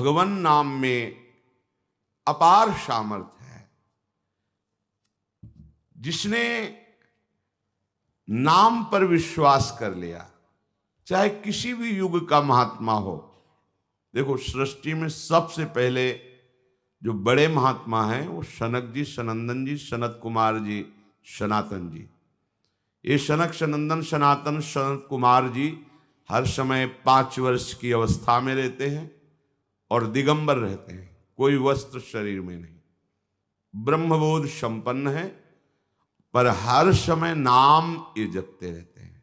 भगवान नाम में अपार सामर्थ्य है। जिसने नाम पर विश्वास कर लिया, चाहे किसी भी युग का महात्मा हो। देखो, सृष्टि में सबसे पहले जो बड़े महात्मा हैं वो सनक जी, सनंदन जी, सनत कुमार जी, सनातन जी। ये सनक, सनंदन, सनातन, सनत कुमार जी हर समय 5 वर्ष की अवस्था में रहते हैं और दिगंबर रहते हैं, कोई वस्त्र शरीर में नहीं, ब्रह्मबोध संपन्न है, पर हर समय नाम ये जपते रहते हैं।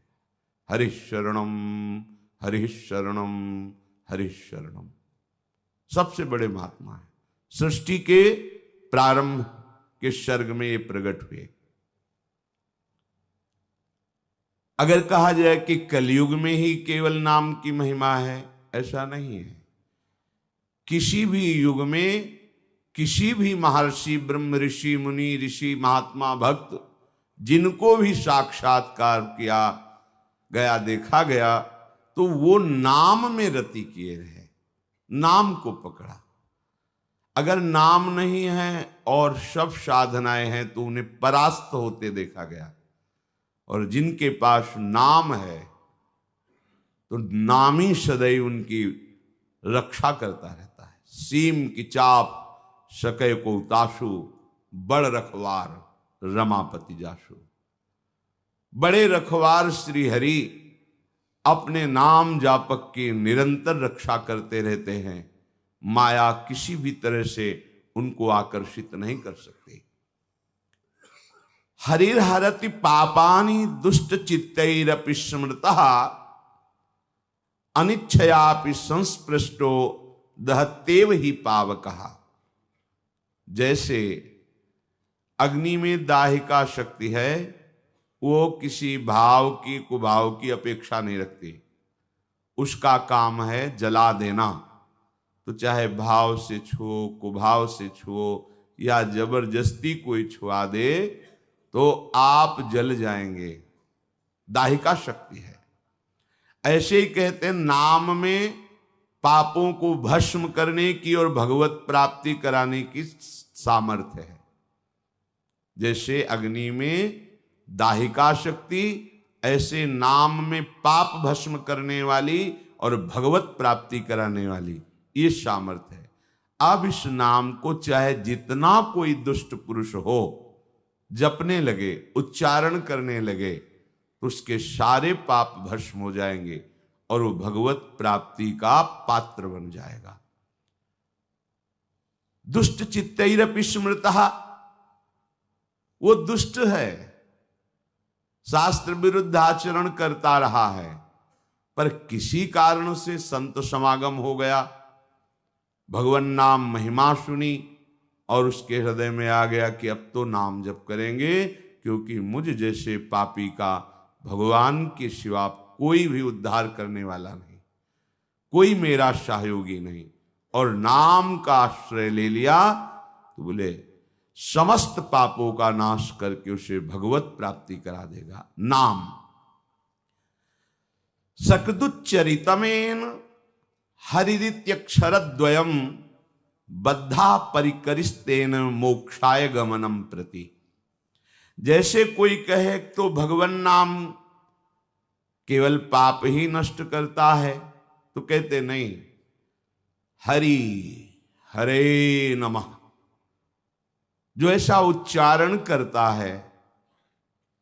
हरि शरणम, हरि शरणम, हरि शरणम। सबसे बड़े महात्मा है, सृष्टि के प्रारंभ के सर्ग में ये प्रकट हुए। अगर कहा जाए कि कलयुग में ही केवल नाम की महिमा है, ऐसा नहीं है। किसी भी युग में किसी भी महर्षि, ब्रह्म ऋषि, मुनि ऋषि, महात्मा, भक्त, जिनको भी साक्षात्कार किया गया, देखा गया, तो वो नाम में रति किए रहे, नाम को पकड़ा। अगर नाम नहीं है और सब साधनाएं हैं तो उन्हें परास्त होते देखा गया। और जिनके पास नाम है तो नाम ही सदैव उनकी रक्षा करता रहता है। सीम की चाप सके को ताशु, बड़ रखवार रमापति जाशु। बड़े रखवार श्री हरि अपने नाम जापक की निरंतर रक्षा करते रहते हैं। माया किसी भी तरह से उनको आकर्षित नहीं कर सकती। हरिर्हरति पापानि दुष्ट चित्तैरपि स्मृतः अनिच्छयापि संस्पृष्टो दहत्येव ही पावकः। जैसे अग्नि में दाहिका शक्ति है, वो किसी भाव की, कुभाव की अपेक्षा नहीं रखती। उसका काम है जला देना। तो चाहे भाव से छुओ, कुभाव से छुओ या जबरदस्ती कोई छुआ दे तो आप जल जाएंगे। दाहिका शक्ति है। ऐसे ही कहते हैं नाम में पापों को भस्म करने की और भगवत प्राप्ति कराने की सामर्थ्य है। जैसे अग्नि में दाहिका शक्ति, ऐसे नाम में पाप भस्म करने वाली और भगवत प्राप्ति कराने वाली ये सामर्थ्य है। अब इस नाम को चाहे जितना कोई दुष्ट पुरुष हो जपने लगे, उच्चारण करने लगे, तो उसके सारे पाप भस्म हो जाएंगे और वो भगवत प्राप्ति का पात्र बन जाएगा। दुष्ट चित्तैरपि स्मृतः, वो दुष्ट है, शास्त्र विरुद्ध आचरण करता रहा है, पर किसी कारण से संत समागम हो गया, भगवान नाम महिमा सुनी और उसके हृदय में आ गया कि अब तो नाम जप करेंगे, क्योंकि मुझ जैसे पापी का भगवान के सिवा कोई भी उद्धार करने वाला नहीं, कोई मेरा सहयोगी नहीं। और नाम का आश्रय ले लिया तो बोले समस्त पापों का नाश करके उसे भगवत प्राप्ति करा देगा। नाम सकदुच्चरितमेन हरिरित्यक्षरद्वयम बद्धा परिकरिस्तेन मोक्षाय गमनम प्रति। जैसे कोई कहे तो भगवान नाम केवल पाप ही नष्ट करता है, तो कहते नहीं, हरि हरे नमः जो ऐसा उच्चारण करता है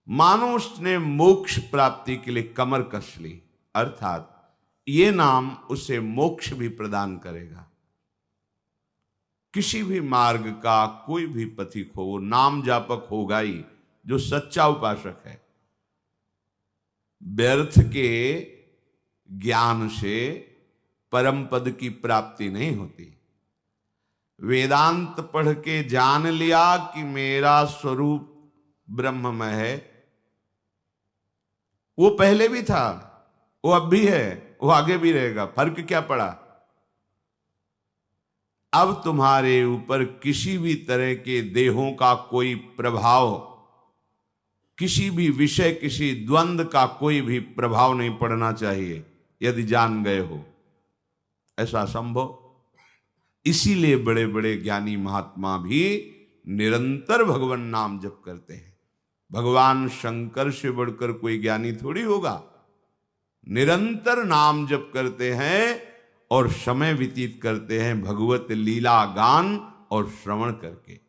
मानो उसने मोक्ष प्राप्ति के लिए कमर कस ली, अर्थात ये नाम उसे मोक्ष भी प्रदान करेगा। किसी भी मार्ग का कोई भी पथिक हो, वो नाम जापक होगा ही, जो सच्चा उपासक है। व्यर्थ के ज्ञान से परम पद की प्राप्ति नहीं होती। वेदांत पढ़ के जान लिया कि मेरा स्वरूप ब्रह्ममय है, वो पहले भी था, वो अब भी है, वो आगे भी रहेगा, फर्क क्या पड़ा? अब तुम्हारे ऊपर किसी भी तरह के देहों का कोई प्रभाव, किसी भी विषय, किसी द्वंद्व का कोई भी प्रभाव नहीं पड़ना चाहिए, यदि जान गए हो। ऐसा संभव? इसीलिए बड़े बड़े ज्ञानी महात्मा भी निरंतर भगवान नाम जप करते हैं। भगवान शंकर से बढ़कर कोई ज्ञानी थोड़ी होगा। निरंतर नाम जप करते हैं और समय व्यतीत करते हैं भगवत लीला गान और श्रवण करके।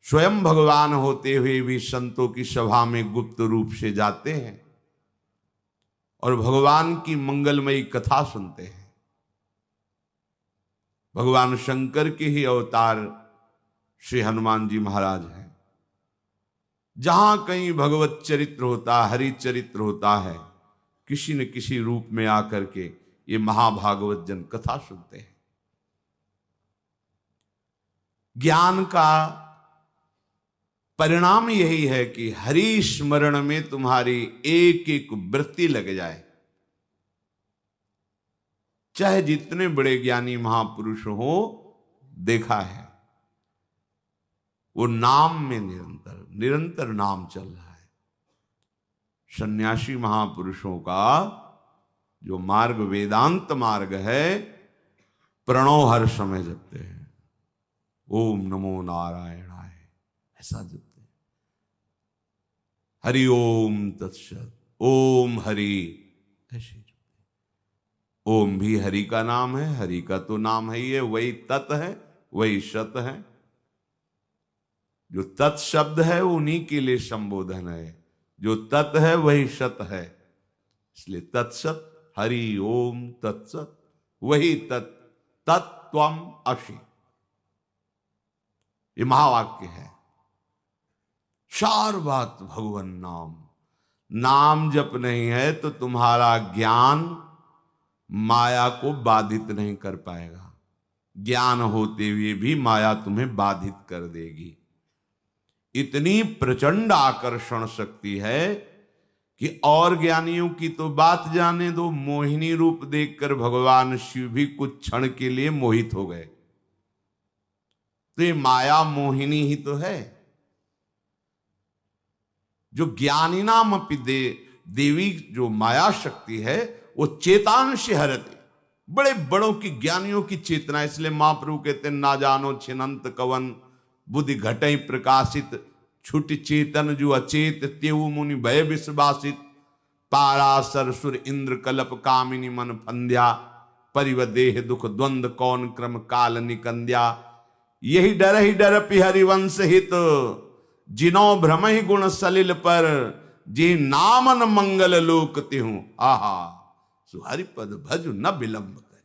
स्वयं भगवान होते हुए भी संतों की सभा में गुप्त रूप से जाते हैं और भगवान की मंगलमयी कथा सुनते हैं। भगवान शंकर के ही अवतार श्री हनुमान जी महाराज हैं। जहां कहीं भगवत चरित्र होता, हरि चरित्र होता है, किसी न किसी रूप में आकर के ये महाभागवत जन कथा सुनते हैं। ज्ञान का परिणाम यही है कि हरि स्मरण में तुम्हारी एक एक वृत्ति लग जाए। चाहे जितने बड़े ज्ञानी महापुरुष हो, देखा है वो नाम में निरंतर नाम चल रहा है। सन्यासी महापुरुषों का जो मार्ग वेदांत मार्ग है, प्रणव हर समय जपते हैं, ओम नमो नारायणाय, ऐसा जपते हैं। हरि ओम तत्सत, ओम हरि, ऐसे ओम भी हरि का नाम है, हरि का तो नाम है ही है, वही तत् है, वही सत है। जो तत् शब्द है उन्हीं के लिए संबोधन है, जो तत् है वही सत है, इसलिए तत्सत, हरि ओम तत्सत, वही तत्त्वम असि, ये महावाक्य है। चार बात भगवान नाम जप नहीं है तो तुम्हारा ज्ञान माया को बाधित नहीं कर पाएगा। ज्ञान होते हुए भी माया तुम्हें बाधित कर देगी। इतनी प्रचंड आकर्षण शक्ति है कि और ज्ञानियों की तो बात जाने दो, मोहिनी रूप देखकर भगवान शिव भी कुछ क्षण के लिए मोहित हो गए। तो ये माया मोहिनी ही तो है। जो ज्ञानी नाम अपि देवी, जो माया शक्ति है वो चेतांश हरते, बड़े बड़ों की ज्ञानियों की चेतना। इसलिए महाप्रभु कहते ना जानो छिनंत कवन, बुद्धि घटई प्रकाशित, छुट चेतन जो अचेत, तेऊ मुनि भय विश्वासित, पारासर सुर इंद्र कलप कामिनी मन फंद्या, परिव देह दुख द्वंद कौन क्रम काल निकंद्या, यही डर पि हरिवंश हित, जिनो भ्रम ही गुण सलिल पर, जी नामन मंगल लोक तिहूं, आहा सुहरिपद भज न विलंब करे।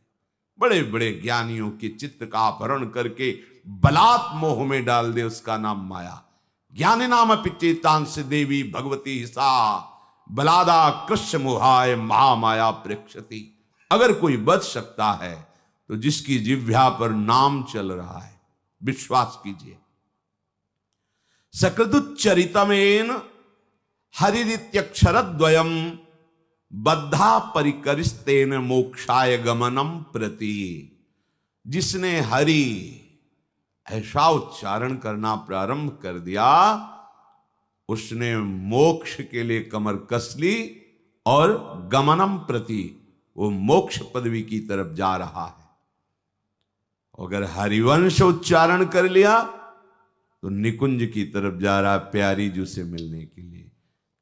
बड़े बड़े ज्ञानियों के चित्त का अपहरण करके बलात् मोह में डाल दे, उसका नाम माया। ज्ञानी नाम पिचेतांश देवी भगवती सा, बलादा कृष्ण मोहाय महामाया प्रेक्षति। अगर कोई बच सकता है तो जिसकी जिह्वा पर नाम चल रहा है, विश्वास कीजिए। सकृदुच्चरितमेन हरिरित्यक्षरद्वयम् बद्धा परिकरिस्तेन मोक्षाय गमनम प्रति। जिसने हरि ऐसा उच्चारण करना प्रारंभ कर दिया, उसने मोक्ष के लिए कमर कस ली और गमनम प्रति, वो मोक्ष पदवी की तरफ जा रहा है। अगर हरिवंश उच्चारण कर लिया तो निकुंज की तरफ जा रहा, प्यारी जू से मिलने के लिए।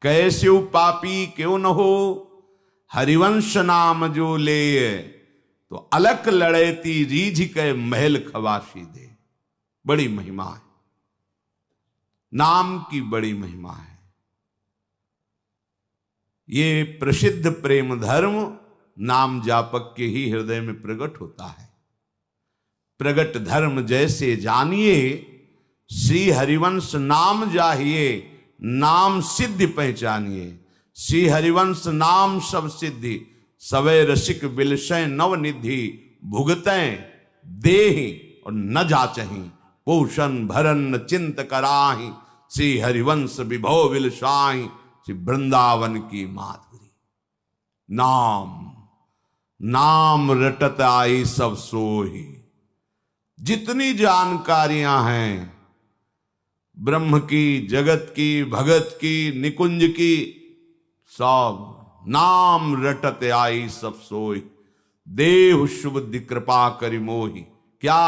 कैसे पापी क्यों न हो, हरिवंश नाम जो ले, तो अलक लड़ेती रीझ के महल खवासी दे। बड़ी महिमा है, नाम की बड़ी महिमा है। ये प्रसिद्ध प्रेम धर्म नाम जापक के ही हृदय में प्रकट होता है। प्रगट धर्म जैसे जानिए, श्री हरिवंश नाम जाहिए, नाम सिद्धि पहचानिए। श्री हरिवंश नाम सब सिद्धि, सवे रसिक बिलशय नवनिधि, भुगतें देहि और न जाचहि, पोषण भरन चिंत कराहि, श्री हरिवंश विभो विलसाहि, श्री वृंदावन की माधुरी। नाम रटत आई सब सोही। जितनी जानकारियां हैं ब्रह्म की, जगत की, भगत की, निकुंज की, सब नाम रटत आई सब सोई। देव सुबुद्धि कृपा करि मोहि, क्या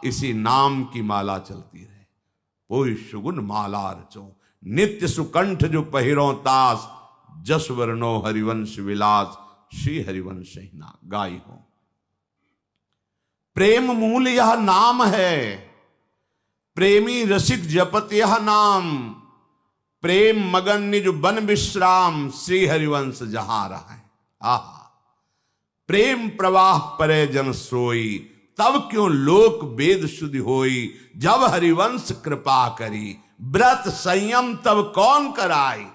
इसी नाम की माला चलती रहे। कोई सुगुन माला रचो, नित्य सुकंठ जो पहिरो तास, जस वर्णो हरिवंश विलास, श्री हरिवंश ही ना गाई हो। प्रेम मूल यह नाम है, प्रेमी रसिक जपत यह नाम, प्रेम मगन निज बन विश्राम, श्री हरिवंश जहां रहा है। आहा, प्रेम प्रवाह परे जन सोई, तब क्यों लोक वेद शुद्धि होई, जब हरिवंश कृपा करी, व्रत संयम तब कौन कराई।